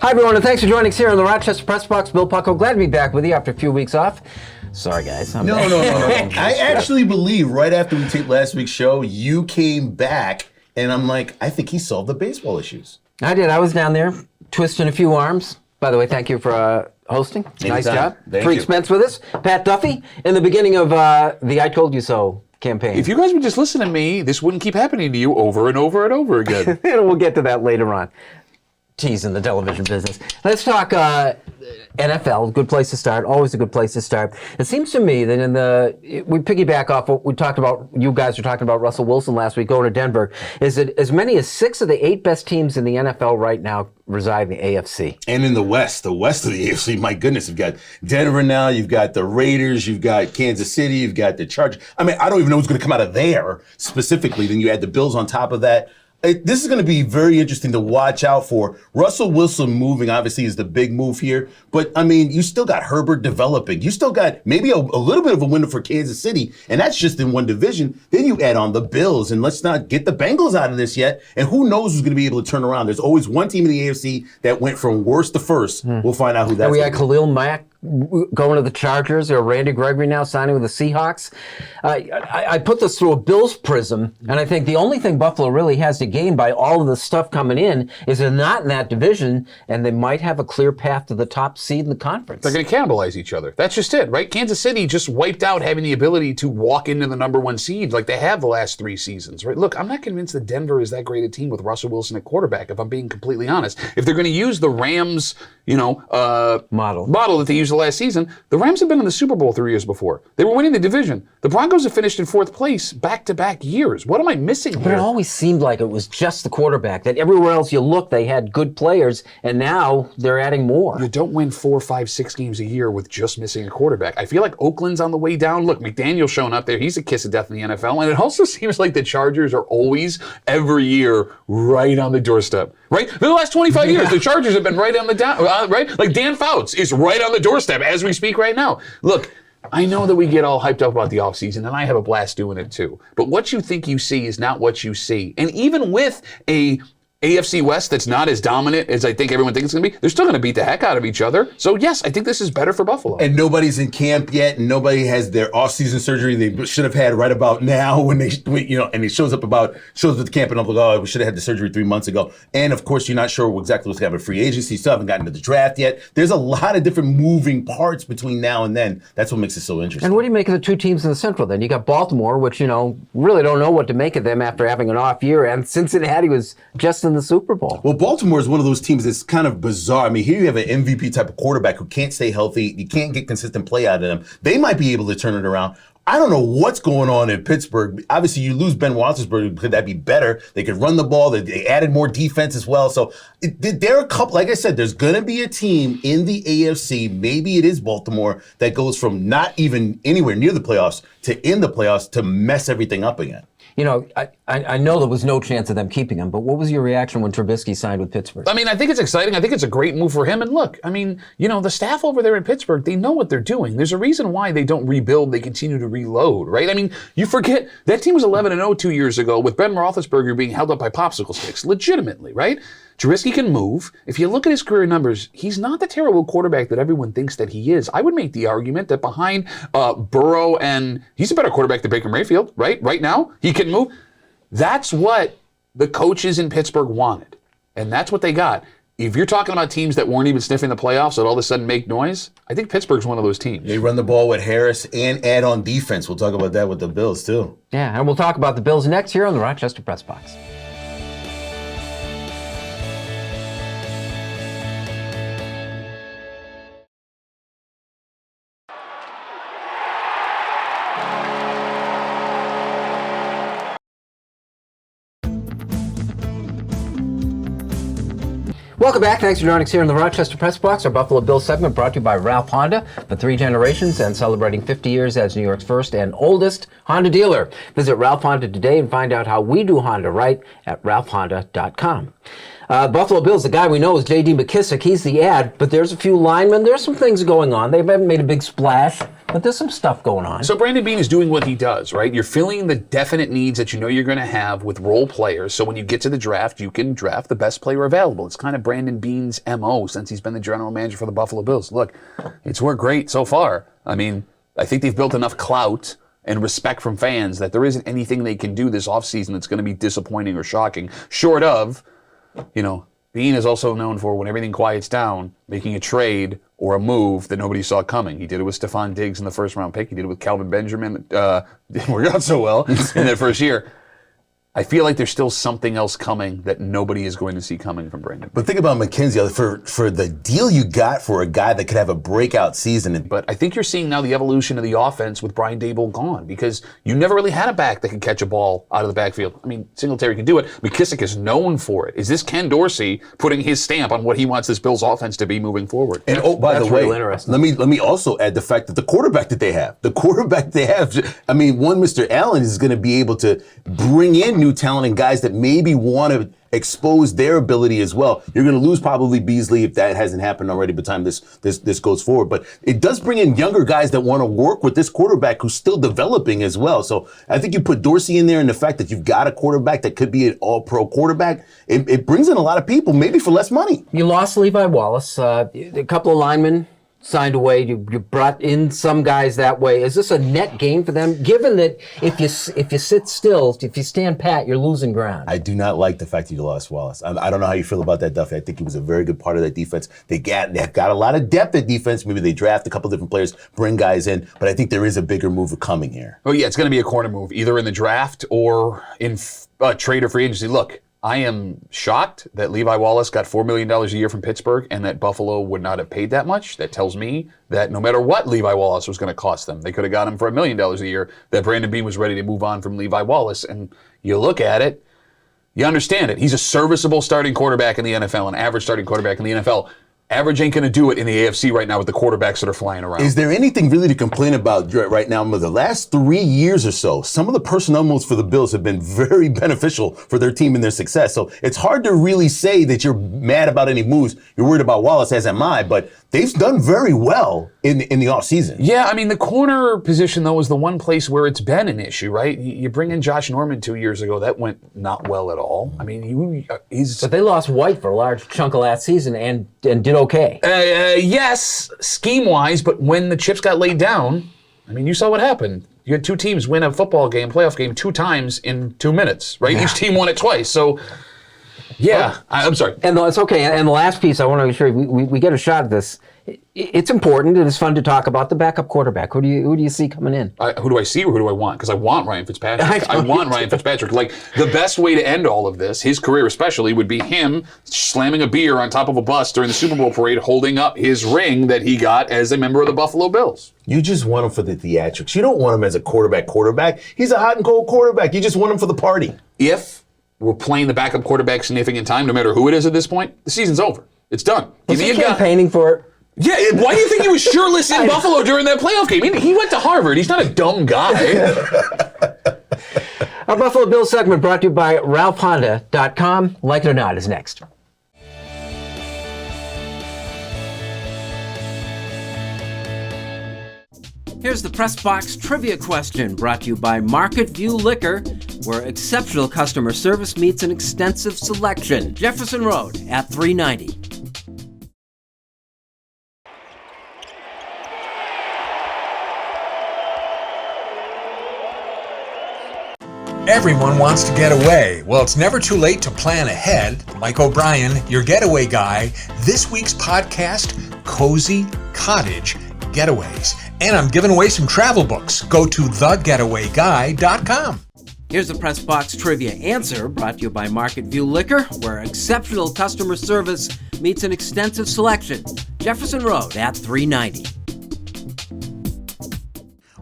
Hi, everyone, and thanks for joining us here on the Rochester Press Box. Bill Pucko, glad to be back with you after a few weeks off. Sorry, guys. No. I actually believe right after we taped last week's show, you came back, and I'm like, I think he solved the baseball issues. I did. I was down there twisting a few arms. By the way, thank you for hosting. Nice job. Tariq Spence with us. Pat Duffy in the beginning of the I Told You So campaign. If you guys would just listen to me, this wouldn't keep happening to you over and over and over again. We'll get to that later on. Teasing the television business. Let's talk NFL. Good place to start. Always a good place to start. It seems to me that we piggyback off what we talked about. You guys were talking about Russell Wilson last week going to Denver. Is that as many as 6 of the 8 best teams in the NFL right now reside in the AFC? And in the west of the AFC, my goodness, you've got Denver now. You've got the Raiders. You've got Kansas City. You've got the Chargers. I mean, I don't even know who's going to come out of there specifically. Then you add the Bills on top of that. This is going to be very interesting to watch out for. Russell Wilson moving, obviously, is the big move here. But, I mean, you still got Herbert developing. You still got maybe a little bit of a window for Kansas City, and that's just in one division. Then you add on the Bills, and let's not get the Bengals out of this yet. And who knows who's going to be able to turn around. There's always one team in the AFC that went from worst to first. We'll find out who that's. We got Khalil Mack going to the Chargers, or Randy Gregory now signing with the Seahawks. I put this through a Bills prism, and I think the only thing Buffalo really has to gain by all of the stuff coming in is they're not in that division, and they might have a clear path to the top seed in the conference. They're going to cannibalize each other. That's just it, right? Kansas City just wiped out having the ability to walk into the number 1 seed like they have the last 3 seasons, right? Look, I'm not convinced that Denver is that great a team with Russell Wilson at quarterback, if I'm being completely honest. If they're going to use the Rams, model that they used the last season, the Rams have been in the Super Bowl 3 years before. They were winning the division. The Broncos have finished in 4th place back-to-back years. What am I missing here? But it always seemed like it was just the quarterback, that everywhere else you look, they had good players, and now they're adding more. You don't win 4, 5, 6 games a year with just missing a quarterback. I feel like Oakland's on the way down. Look, McDaniel's showing up there. He's a kiss of death in the NFL, and it also seems like the Chargers are always, every year, right on the doorstep. Right? For the last 25 years, the Chargers have been right on the right? Like Dan Fouts is right on the doorstep as we speak right now. Look, I know that we get all hyped up about the offseason, and I have a blast doing it too. But what you think you see is not what you see. And even with a AFC West that's not as dominant as I think everyone thinks it's going to be, they're still going to beat the heck out of each other. So, yes, I think this is better for Buffalo. And nobody's in camp yet, and nobody has their off-season surgery they should have had right about now and it shows up at the camp, and I'm like, oh, we should have had the surgery 3 months ago. And, of course, you're not sure exactly what's going to happen in free agency. You still haven't gotten to the draft yet. There's a lot of different moving parts between now and then. That's what makes it so interesting. And what do you make of the 2 teams in the Central then? You got Baltimore, which, really don't know what to make of them after having an off year, and Cincinnati was just in the Super Bowl. Well, Baltimore is one of those teams that's kind of bizarre. I mean, here you have an MVP type of quarterback who can't stay healthy. You can't get consistent play out of them. They might be able to turn it around. I don't know what's going on in Pittsburgh. Obviously, you lose Ben Roethlisberger. Could that be better? They could run the ball. They added more defense as well. So there are a couple, like I said, there's going to be a team in the AFC, maybe it is Baltimore, that goes from not even anywhere near the playoffs to in the playoffs to mess everything up again. I know there was no chance of them keeping him, but what was your reaction when Trubisky signed with Pittsburgh? I mean, I think it's exciting. I think it's a great move for him. And look, I mean, the staff over there in Pittsburgh, they know what they're doing. There's a reason why they don't rebuild. They continue to reload, right? I mean, you forget that team was 11-0 2 years ago with Ben Roethlisberger being held up by popsicle sticks, legitimately, right? Trubisky can move. If you look at his career numbers, he's not the terrible quarterback that everyone thinks that he is. I would make the argument that behind Burrow, and he's a better quarterback than Baker Mayfield, right? Right now, he can move. That's what the coaches in Pittsburgh wanted, and that's what they got. If you're talking about teams that weren't even sniffing the playoffs that all of a sudden make noise, I think Pittsburgh's one of those teams. They run the ball with Harris and add on defense. We'll talk about that with the Bills, too. Yeah, and we'll talk about the Bills next here on the Rochester Press Box. Welcome back. Thanks for joining us here in the Rochester Press Box. Our Buffalo Bills segment brought to you by Ralph Honda for 3 generations and celebrating 50 years as New York's first and oldest Honda dealer. Visit Ralph Honda today and find out how we do Honda right at ralphhonda.com. Buffalo Bills, the guy we know is J.D. McKissick. He's the ad, but there's a few linemen. There's some things going on. They haven't made a big splash But there's some stuff going on. So Brandon Beane is doing what he does, right? You're filling the definite needs that you know you're going to have with role players. So when you get to the draft, you can draft the best player available. It's kind of Brandon Beane's MO since he's been the general manager for the Buffalo Bills. Look, it's worked great so far. I mean, I think they've built enough clout and respect from fans that there isn't anything they can do this offseason that's going to be disappointing or shocking, short of, Beane is also known for, when everything quiets down, making a trade or a move that nobody saw coming. He did it with Stephon Diggs in the first-round pick. He did it with Calvin Benjamin. Didn't work out so well in that first year. I feel like there's still something else coming that nobody is going to see coming from Brandon. But think about McKenzie, for the deal you got for a guy that could have a breakout season. But I think you're seeing now the evolution of the offense with Brian Daboll gone, because you never really had a back that could catch a ball out of the backfield. I mean, Singletary can do it. McKissick is known for it. Is this Ken Dorsey putting his stamp on what he wants this Bills offense to be moving forward? And by the way, real interesting. let me also add the fact that the quarterback that they have, I mean, Mr. Allen is going to be able to bring in new talent and guys that maybe want to expose their ability as well. You're going to lose probably Beasley if that hasn't happened already by the time this goes forward. But it does bring in younger guys that want to work with this quarterback who's still developing as well. So I think you put Dorsey in there, and the fact that you've got a quarterback that could be an all-pro quarterback, it brings in a lot of people, maybe for less money. You lost Levi Wallace, a couple of linemen signed away. You brought in some guys that way. Is this a net gain for them? Given that if you sit still, if you stand pat, you're losing ground. I do not like the fact that you lost Wallace. I don't know how you feel about that, Duffy. I think he was a very good part of that defense. They've got a lot of depth at defense. Maybe they draft a couple different players, bring guys in, but I think there is a bigger move coming here. Oh yeah, it's going to be a corner move, either in the draft or in trade or free agency. Look, I am shocked that Levi Wallace got $4 million a year from Pittsburgh and that Buffalo would not have paid that much. That tells me that no matter what Levi Wallace was going to cost them, they could have got him for $1 million a year, that Brandon Beane was ready to move on from Levi Wallace. And you look at it, you understand it. He's a serviceable starting quarterback in the NFL, an average starting quarterback in the NFL. Average ain't going to do it in the AFC right now with the quarterbacks that are flying around. Is there anything really to complain about right now? The last 3 years or so, some of the personnel moves for the Bills have been very beneficial for their team and their success. So it's hard to really say that you're mad about any moves. You're worried about Wallace, as am I, but they've done very well in the offseason. Yeah, I mean, the corner position, though, is the one place where it's been an issue, right? You bring in Josh Norman 2 years ago. That went not well at all. I mean, But they lost White for a large chunk of last season and did okay. Yes, scheme-wise, but when the chips got laid down, I mean, you saw what happened. You had two teams win a playoff game 2 times in 2 minutes, right? Yeah. Each team won it twice. So, yeah, I'm sorry. And it's okay. And the last piece, I want to make sure we get a shot at this. It's important and it's fun to talk about the backup quarterback. Who do you see coming in? Who do I see or who do I want? Because I want Ryan Fitzpatrick. I want Ryan Fitzpatrick. Like, the best way to end all of this, his career especially, would be him slamming a beer on top of a bus during the Super Bowl parade, holding up his ring that he got as a member of the Buffalo Bills. You just want him for the theatrics. You don't want him as a quarterback. He's a hot and cold quarterback. You just want him for the party. If we're playing the backup quarterback significant time, no matter who it is at this point, the season's over. It's done. Was he campaigning for it? Yeah, why do you think he was shirtless in Buffalo during that playoff game? He went to Harvard. He's not a dumb guy. Our Buffalo Bills segment brought to you by RalphHonda.com. Like it or not is next. Here's the Press Box Trivia question brought to you by Market View Liquor, where exceptional customer service meets an extensive selection. Jefferson Road at 390. Everyone wants to get away. Well, it's never too late to plan ahead. Mike O'Brien, your getaway guy. This week's podcast, Cozy Cottage Getaways. And I'm giving away some travel books. Go to thegetawayguy.com. Here's the Press Box Trivia answer brought to you by Market View Liquor, where exceptional customer service meets an extensive selection. Jefferson Road at 390.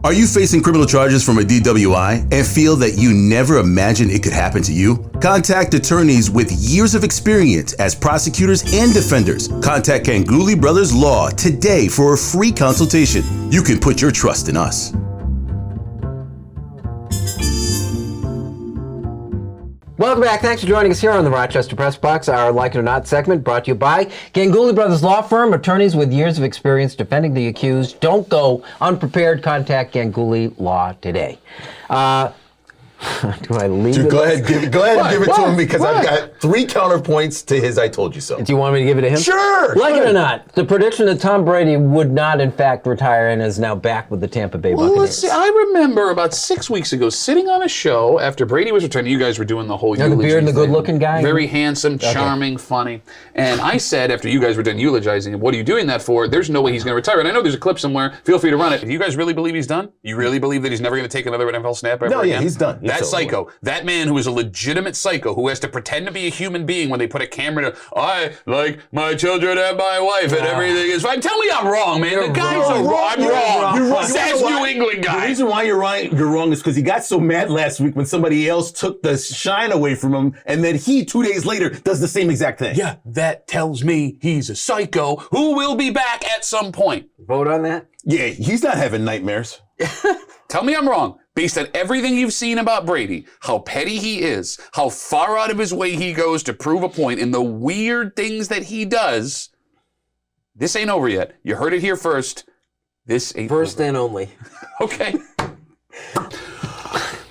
Are you facing criminal charges from a DWI and feel that you never imagined it could happen to you? Contact attorneys with years of experience as prosecutors and defenders. Contact Kanguli Brothers Law today for a free consultation. You can put your trust in us. Welcome back. Thanks for joining us here on the Rochester Press Box, our Like It or Not segment brought to you by Ganguly Brothers Law Firm, attorneys with years of experience defending the accused. Don't go unprepared. Contact Ganguly Law today. Do I leave it? Go ahead and give it to him because I've got 3 counterpoints to his I told you so. Do you want me to give it to him? Sure. Like it or not, the prediction that Tom Brady would not, in fact, retire and is now back with the Tampa Bay Buccaneers. Well, let's see. I remember about 6 weeks ago sitting on a show after Brady was retiring. You guys were doing the whole eulogy the beard and the thing. good-looking guy? Very handsome, charming, funny. And I said, after you guys were done eulogizing him, what are you doing that for? There's no way he's going to retire. And I know there's a clip somewhere. Feel free to run it. Do you guys really believe he's done? You really believe that he's never going to take another NFL snap ever again? He's done. That's psycho. That man who is a legitimate psycho who has to pretend to be a human being when they put a camera to, I like my children and my wife and everything is fine. Tell me I'm wrong, man. The guy's I'm wrong. You're wrong. Says New England guy. The reason why you're wrong is because he got so mad last week when somebody else took the shine away from him, and then he 2 days later does the same exact thing. Yeah, that tells me he's a psycho who will be back at some point. Vote on that? Yeah, he's not having nightmares. Tell me I'm wrong. Based on everything you've seen about Brady, how petty he is, how far out of his way he goes to prove a point, and the weird things that he does, this ain't over yet. You heard it here first. This ain't First over. and only. Okay.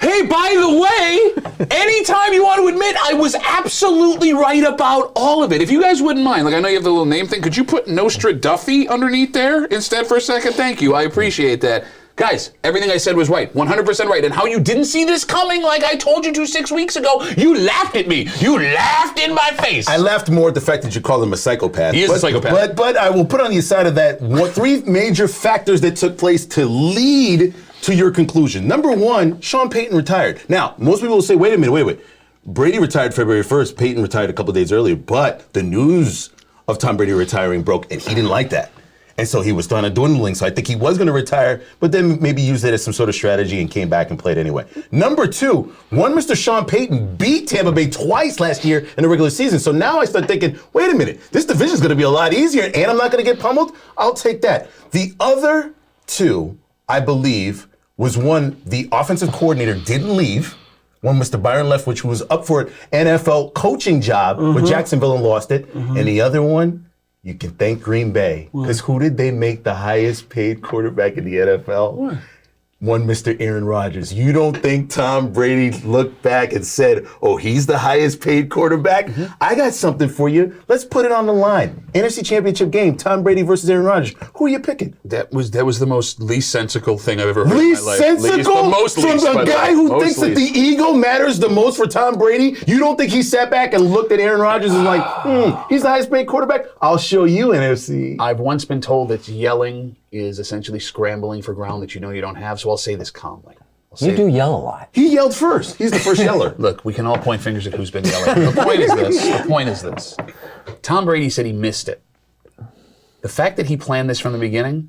Hey, by the way, anytime you want to admit I was absolutely right about all of it. If you guys wouldn't mind, like I know you have the little name thing, could you put Nostra Duffy underneath there instead for a second? Thank you. I appreciate that. Guys, everything I said was right, 100% right. And how you didn't see this coming like I told you to 6 weeks ago, you laughed at me. You laughed in my face. I laughed more at the fact that you call him a psychopath. He is a psychopath. But I will put on the side of that 3 major factors that took place to lead to your conclusion. Number 1, Sean Payton retired. Now, most people will say, wait a minute. Brady retired February 1st. Payton retired a couple days earlier. But the news of Tom Brady retiring broke, and he didn't like that. And so he was kind of dwindling. So I think he was going to retire, but then maybe used it as some sort of strategy and came back and played anyway. Number 2, one Mr. Sean Payton beat Tampa Bay twice last year in the regular season. So now I start thinking, wait a minute, this division is going to be a lot easier and I'm not going to get pummeled. I'll take that. The other 2, I believe, was one, the offensive coordinator didn't leave. One, Mr. Byron Leftwich, who was up for an NFL coaching job with Jacksonville and lost it. And the other one, you can thank Green Bay, because who did they make the highest paid quarterback in the NFL? What? One Mr. Aaron Rodgers. You don't think Tom Brady looked back and said, oh, he's the highest paid quarterback? I got something for you. Let's put it on the line. NFC Championship game, Tom Brady versus Aaron Rodgers. Who are you picking? That was the most least sensical thing I've ever heard Least in my life. sensical? The most least, From a guy who thinks that the least. ego matters the most for Tom Brady? You don't think he sat back and looked at Aaron Rodgers and like, he's the highest paid quarterback? I'll show you, NFC. I've once been told that yelling is essentially scrambling for ground that you know you don't have, so I'll say this calmly. You do yell a lot. He yelled first. He's the first yeller. Look, we can all point fingers at who's been yelling. The point is this. Tom Brady said he missed it. The fact that he planned this from the beginning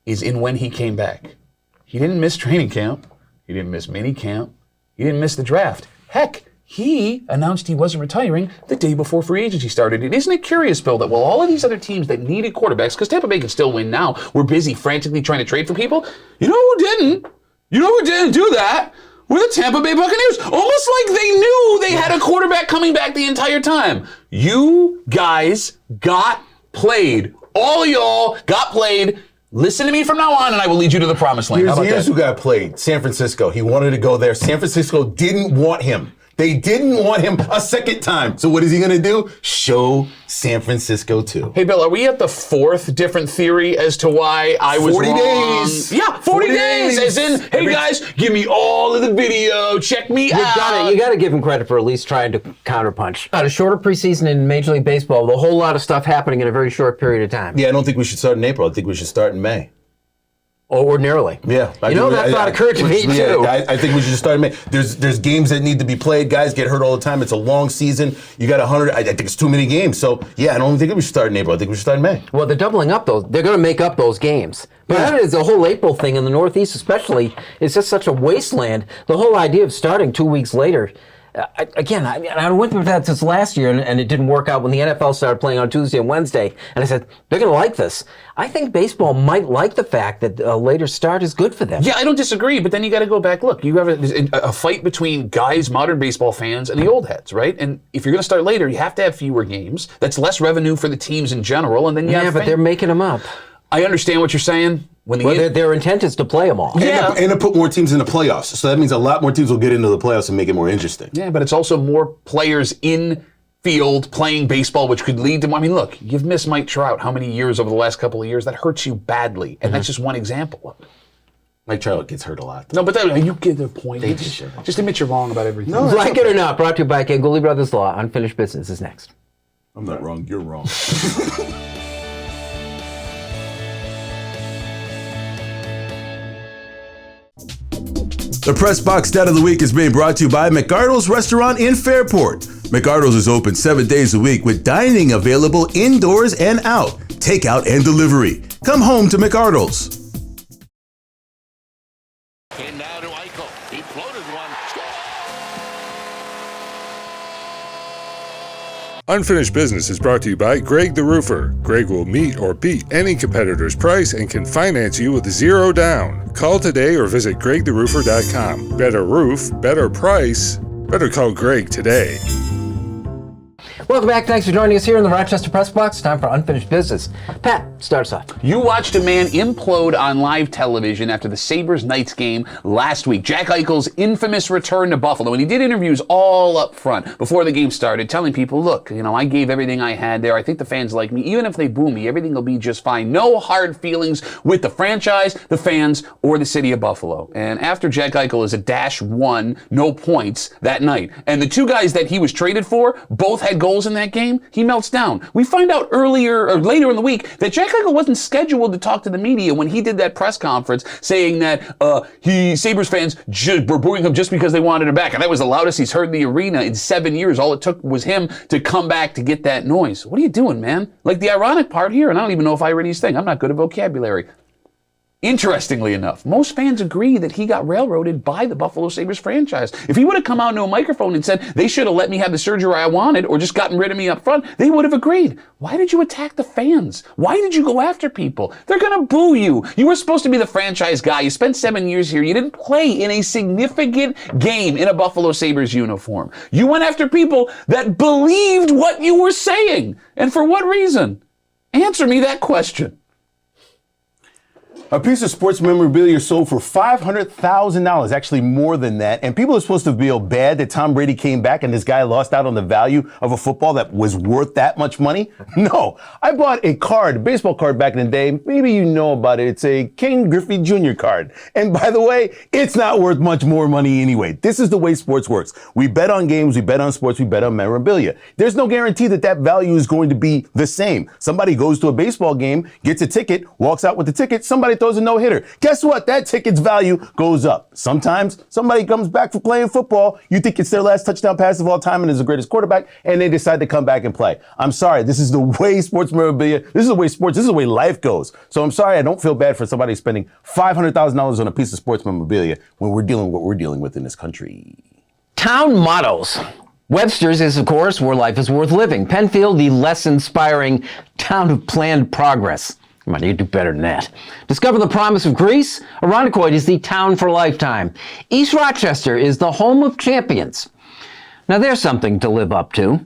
is in when he came back. He didn't miss training camp. He didn't miss mini camp. He didn't miss the draft. Heck, he announced he wasn't retiring the day before free agency started. And isn't it curious, Bill, that while all of these other teams that needed quarterbacks, because Tampa Bay can still win now, were busy frantically trying to trade for people, you know who didn't? You know who didn't do that? Were the Tampa Bay Buccaneers. Almost like they knew they had a quarterback coming back the entire time. You guys got played. All of y'all got played. Listen to me from now on, and I will lead you to the promised land. Here's who got played. San Francisco. He wanted to go there. San Francisco didn't want him. They didn't want him a second time. So what is he going to do? Show San Francisco too. Hey, Bill, are we at the 4th different theory as to why I was 40 wrong? days. Yeah, 40 days. As in, hey, guys, give me all of the video. Check me out. You got to give him credit for at least trying to counterpunch. A shorter preseason in Major League Baseball, with a whole lot of stuff happening in a very short period of time. Yeah, I don't think we should start in April. I think we should start in May. Ordinarily. Yeah. That thought occurred to me too. I think we should start in May. There's games that need to be played. Guys get hurt all the time. It's a long season. You got 100. I think it's too many games. So, yeah, I don't think we should start in April. I think we should start in May. Well, they're doubling up those. They're going to make up those games. But that is the whole April thing in the Northeast especially. It's just such a wasteland. The whole idea of starting 2 weeks later, I went through that since last year, and it didn't work out when the NFL started playing on Tuesday and Wednesday. And I said, they're going to like this. I think baseball might like the fact that a later start is good for them. Yeah, I don't disagree, but then you got to go back. Look, you have a fight between guys, modern baseball fans, and the old heads, right? And if you're going to start later, you have to have fewer games. That's less revenue for the teams in general, and then you have but they're making them up. I understand what you're saying. Their intent is to play them all. Yeah. And to put more teams in the playoffs. So that means a lot more teams will get into the playoffs and make it more interesting. Yeah, but it's also more players in field playing baseball, which could lead to, I mean, look, you've missed Mike Trout how many years over the last couple of years? That hurts you badly. And that's just one example of it. Mike Trout gets hurt a lot. No, but you get the point. Just admit you're wrong about everything. No, like it or not, brought to you by Gully Brothers Law. Unfinished Business is next. I'm not wrong. You're wrong. The Press Box Stat of the Week is being brought to you by McArdle's Restaurant in Fairport. McArdle's is open 7 days a week with dining available indoors and out, takeout and delivery. Come home to McArdle's. And now to Eichel. He floated one. Unfinished Business is brought to you by Greg the Roofer. Greg will meet or beat any competitor's price and can finance you with zero down. Call today or visit gregtheroofer.com. Better roof, better price. Better call Greg today. Welcome back. Thanks for joining us here in the Rochester Press Box. Time for Unfinished Business. Pat, start us off. You watched a man implode on live television after the Sabres-Knights game last week. Jack Eichel's infamous return to Buffalo. And he did interviews all up front before the game started, telling people, look, I gave everything I had there. I think the fans like me. Even if they boo me, everything will be just fine. No hard feelings with the franchise, the fans, or the city of Buffalo. And after Jack Eichel is a -1, no points that night. And the two guys that he was traded for both had goals in that game, he melts down. We find out later in the week that Jack Eichel wasn't scheduled to talk to the media when he did that press conference saying that Sabres fans were booing him just because they wanted him back. And that was the loudest he's heard in the arena in 7 years. All it took was him to come back to get that noise. What are you doing, man? Like the ironic part here, and I don't even know if I read his thing. I'm not good at vocabulary. Interestingly enough, most fans agree that he got railroaded by the Buffalo Sabres franchise. If he would have come out into a microphone and said, they should have let me have the surgery I wanted or just gotten rid of me up front, they would have agreed. Why did you attack the fans? Why did you go after people? They're going to boo you. You were supposed to be the franchise guy. You spent 7 years here. You didn't play in a significant game in a Buffalo Sabres uniform. You went after people that believed what you were saying. And for what reason? Answer me that question. A piece of sports memorabilia sold for $500,000, actually more than that. And people are supposed to feel bad that Tom Brady came back and this guy lost out on the value of a football that was worth that much money. No, I bought a baseball card back in the day. Maybe you know about it. It's a Ken Griffey Jr. card. And by the way, it's not worth much more money anyway. This is the way sports works. We bet on games, we bet on sports, we bet on memorabilia. There's no guarantee that that value is going to be the same. Somebody goes to a baseball game, gets a ticket, walks out with the ticket, somebody throws a no-hitter. Guess what? That ticket's value goes up. Sometimes somebody comes back for playing football. You think it's their last touchdown pass of all time and is the greatest quarterback, and they decide to come back and play. I'm sorry. This is the way sports memorabilia, this is the way sports, this is the way life goes. So I'm sorry. I don't feel bad for somebody spending $500,000 on a piece of sports memorabilia when we're dealing with what we're dealing with in this country. Town mottos. Webster's is, of course, where life is worth living. Penfield, the less inspiring town of planned progress. Come on, you can do better than that. Discover the promise of Greece. Irondequoit is the town for a lifetime. East Rochester is the home of champions. Now there's something to live up to.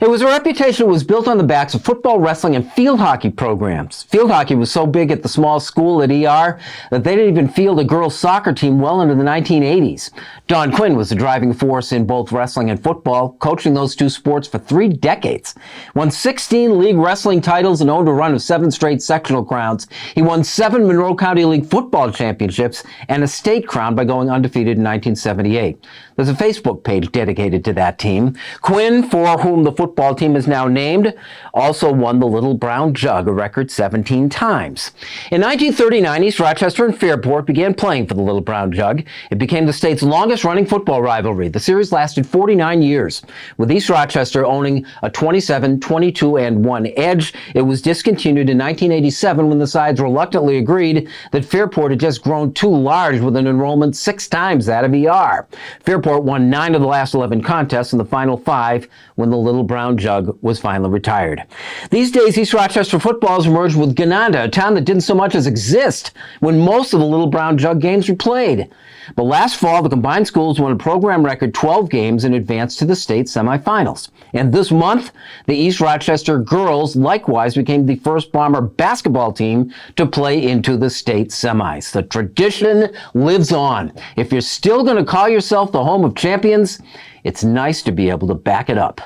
It was a reputation that was built on the backs of football, wrestling, and field hockey programs. Field hockey was so big at the small school at ER that they didn't even field a girls' soccer team well into the 1980s. Don Quinn was the driving force in both wrestling and football, coaching those two sports for 3 decades. Won 16 league wrestling titles and owned a run of 7 straight sectional crowns. He won 7 Monroe County League football championships and a state crown by going undefeated in 1978. There's a Facebook page dedicated to that team. Quinn, for whom whom the football team is now named, also won the Little Brown Jug a record 17 times. In 1939, East Rochester and Fairport began playing for the Little Brown Jug. It became the state's longest-running football rivalry. The series lasted 49 years, with East Rochester owning a 27-22-1 edge. It was discontinued in 1987 when the sides reluctantly agreed that Fairport had just grown too large with an enrollment 6 times that of ER. Fairport won 9 of the last 11 contests in the final 5 when the Little Brown Jug was finally retired. These days, East Rochester football has merged with Gananda, a town that didn't so much as exist when most of the Little Brown Jug games were played. But last fall, the combined schools won a program record 12 games and advanced to the state semifinals. And this month, the East Rochester girls likewise became the first Bomber basketball team to play into the state semis. The tradition lives on. If you're still going to call yourself the home of champions, it's nice to be able to back it up.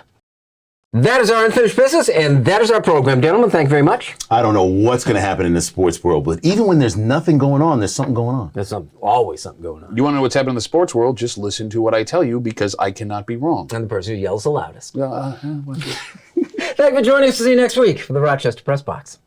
That is our unfinished business, and that is our program. Gentlemen, thank you very much. I don't know what's going to happen in the sports world, but even when there's nothing going on, there's something going on. There's always something going on. You want to know what's happening in the sports world? Just listen to what I tell you, because I cannot be wrong. And the person who yells the loudest. Thank you for joining us. See you next week for the Rochester Press Box.